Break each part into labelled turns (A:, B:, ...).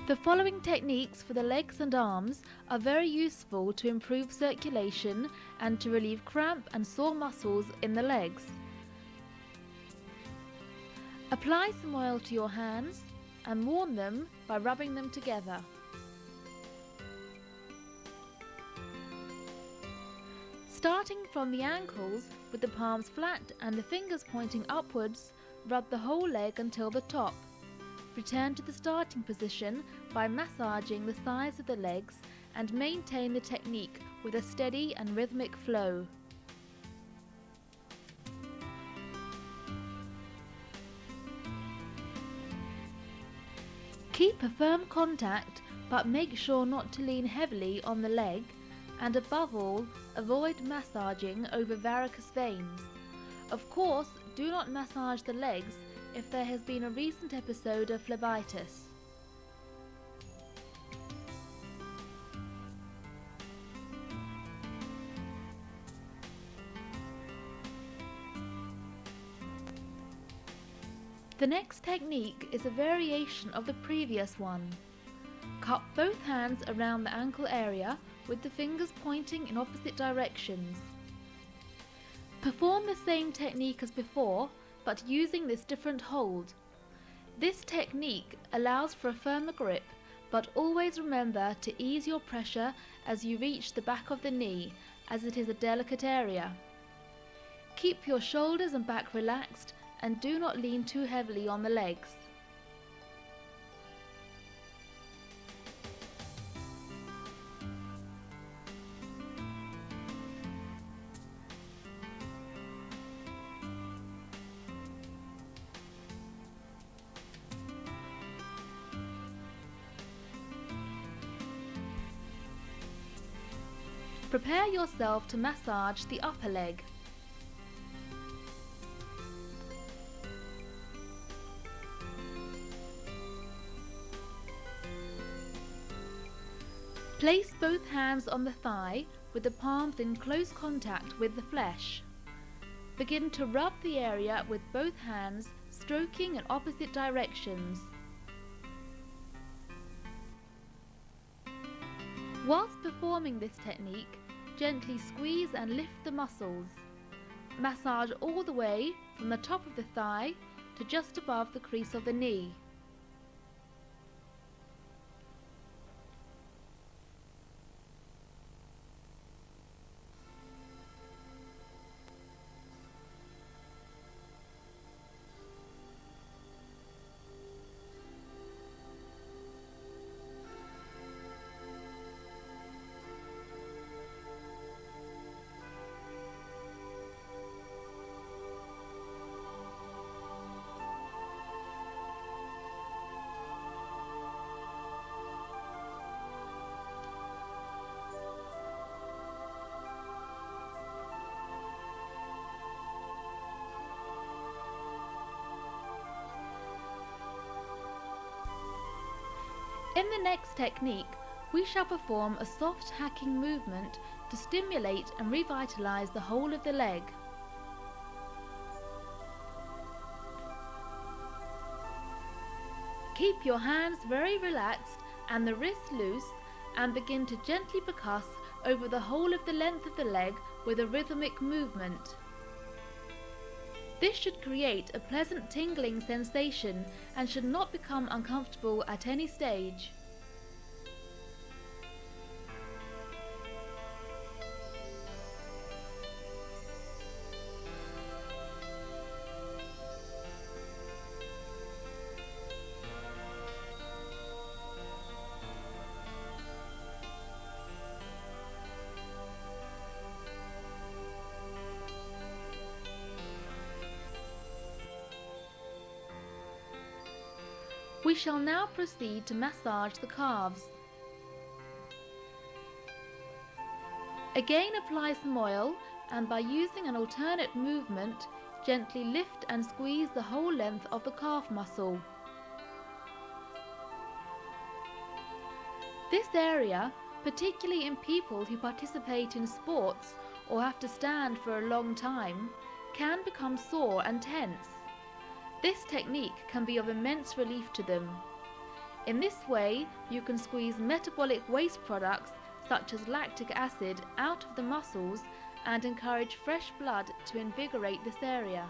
A: The following techniques for the legs and arms are very useful to improve circulation and to relieve cramp and sore muscles in the legs. Apply some oil to your hands and warm them by rubbing them together. Starting from the ankles with the palms flat and the fingers pointing upwards, rub the whole leg until the top. Return to the starting position by massaging the sides of the legs and maintain the technique with a steady and rhythmic flow. Keep a firm contact, but make sure not to lean heavily on the leg, and above all, avoid massaging over varicose veins. Of course, do not massage the legs if there has been a recent episode of phlebitis. The next technique is a variation of the previous one. Cup both hands around the ankle area with the fingers pointing in opposite directions. Perform the same technique as before, but using this different hold. This technique allows for a firmer grip, but always remember to ease your pressure as you reach the back of the knee, as it is a delicate area. Keep your shoulders and back relaxed and do not lean too heavily on the legs. Prepare yourself to massage the upper leg. Place both hands on the thigh with the palms in close contact with the flesh. Begin to rub the area with both hands, stroking in opposite directions. Whilst performing this technique, gently squeeze and lift the muscles. Massage all the way from the top of the thigh to just above the crease of the knee. In the next technique, we shall perform a soft hacking movement to stimulate and revitalize the whole of the leg. Keep your hands very relaxed and the wrists loose, and begin to gently percuss over the whole of the length of the leg with a rhythmic movement. This should create a pleasant tingling sensation and should not become uncomfortable at any stage. We shall now proceed to massage the calves. Again, apply some oil and by using an alternate movement, gently lift and squeeze the whole length of the calf muscle. This area, particularly in people who participate in sports or have to stand for a long time, can become sore and tense. This technique can be of immense relief to them. In this way, you can squeeze metabolic waste products such as lactic acid out of the muscles and encourage fresh blood to invigorate this area.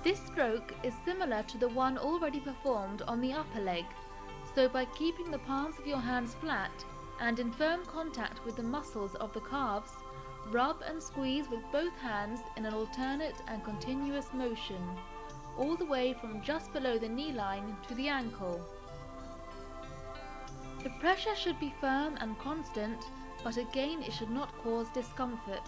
A: This stroke is similar to the one already performed on the upper leg, so by keeping the palms of your hands flat and in firm contact with the muscles of the calves, rub and squeeze with both hands in an alternate and continuous motion, all the way from just below the knee line to the ankle. The pressure should be firm and constant, but again it should not cause discomfort.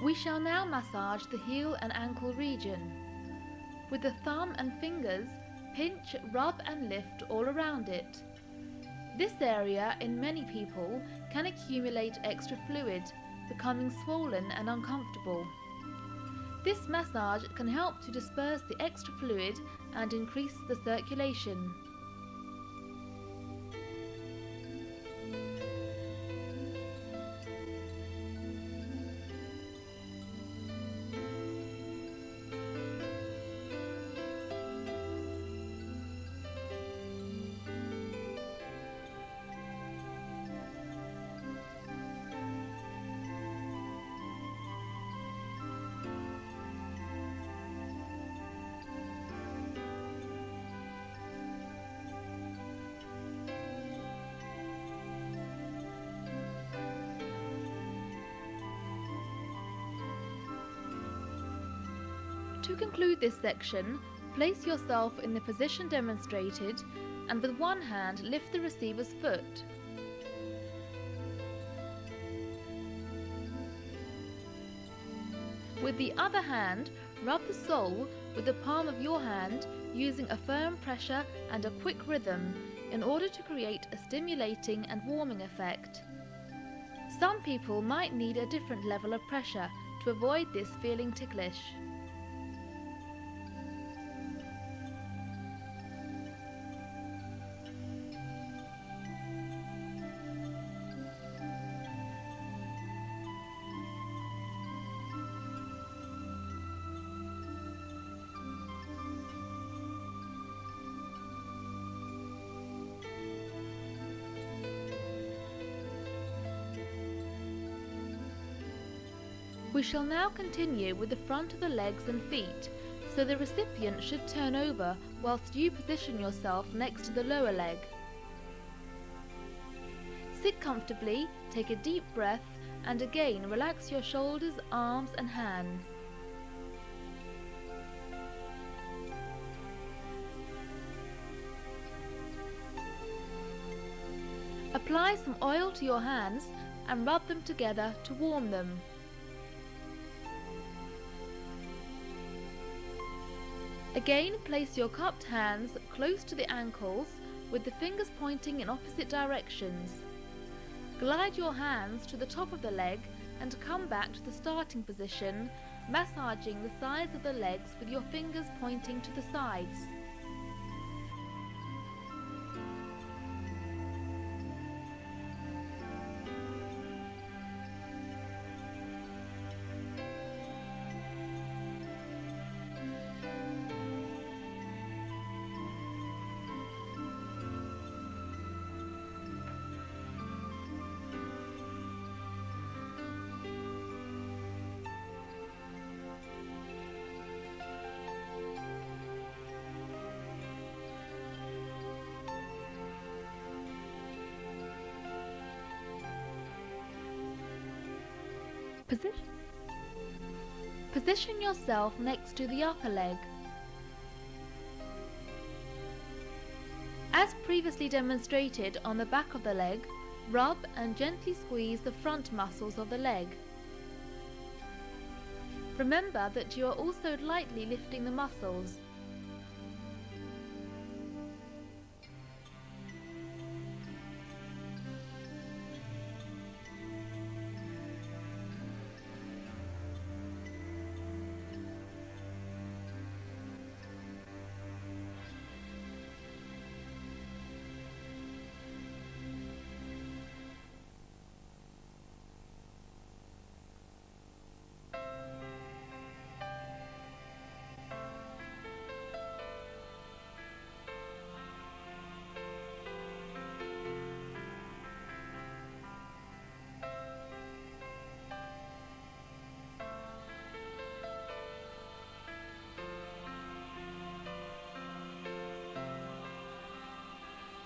A: We shall now massage the heel and ankle region. With the thumb and fingers, pinch, rub and lift all around it. This area, in many people, can accumulate extra fluid, becoming swollen and uncomfortable. This massage can help to disperse the extra fluid and increase the circulation. To conclude this section, place yourself in the position demonstrated and with one hand lift the receiver's foot. With the other hand, rub the sole with the palm of your hand using a firm pressure and a quick rhythm in order to create a stimulating and warming effect. Some people might need a different level of pressure to avoid this feeling ticklish. We shall now continue with the front of the legs and feet, so the recipient should turn over whilst you position yourself next to the lower leg. Sit comfortably, take a deep breath, and again relax your shoulders, arms and hands. Apply some oil to your hands and rub them together to warm them. Again, place your cupped hands close to the ankles with the fingers pointing in opposite directions. Glide your hands to the top of the leg and come back to the starting position, massaging the sides of the legs with your fingers pointing to the sides. Position yourself next to the upper leg. As previously demonstrated on the back of the leg, rub and gently squeeze the front muscles of the leg. Remember that you are also lightly lifting the muscles.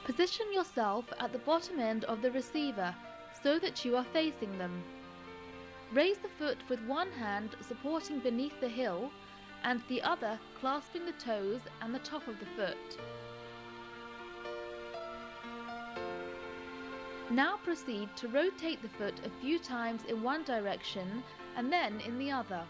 A: Position yourself at the bottom end of the receiver so that you are facing them. Raise the foot with one hand supporting beneath the heel and the other clasping the toes and the top of the foot. Now proceed to rotate the foot a few times in one direction and then in the other.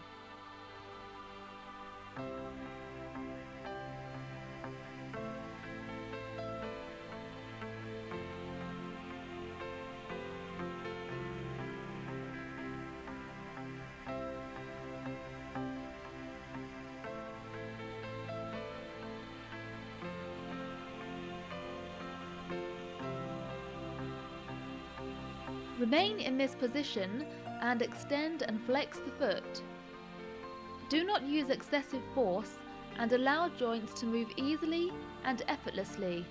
A: Remain in this position and extend and flex the foot. Do not use excessive force and allow joints to move easily and effortlessly.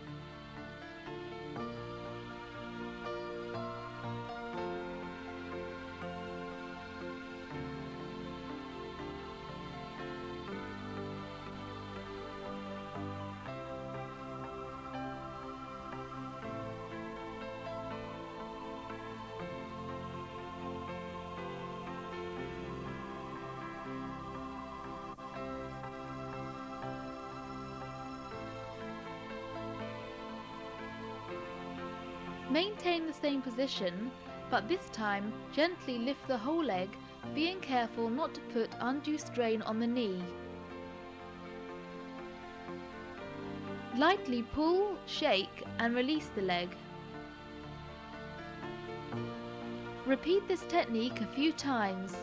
A: Maintain the same position, but this time gently lift the whole leg, being careful not to put undue strain on the knee. Lightly pull, shake and release the leg. Repeat this technique a few times.